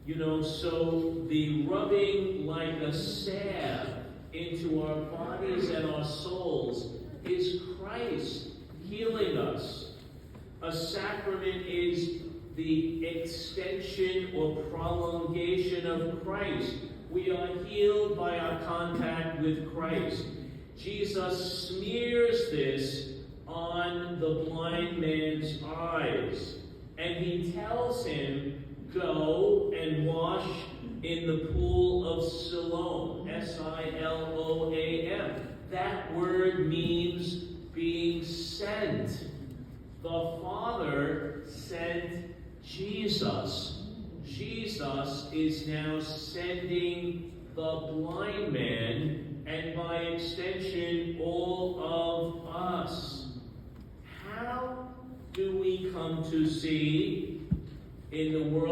So the rubbing like a salve into our bodies and our souls is Christ healing us. A sacrament is the extension or prolongation of Christ. We are healed by our contact with Christ. Jesus smears this on the blind man's eyes, and he tells him, go and wash in the pool of Siloam, S-I-L-O-A-M. That word means being sent. The Father sent Jesus. Jesus is now sending the blind man, and by extension, all of us. How do we come to see in the world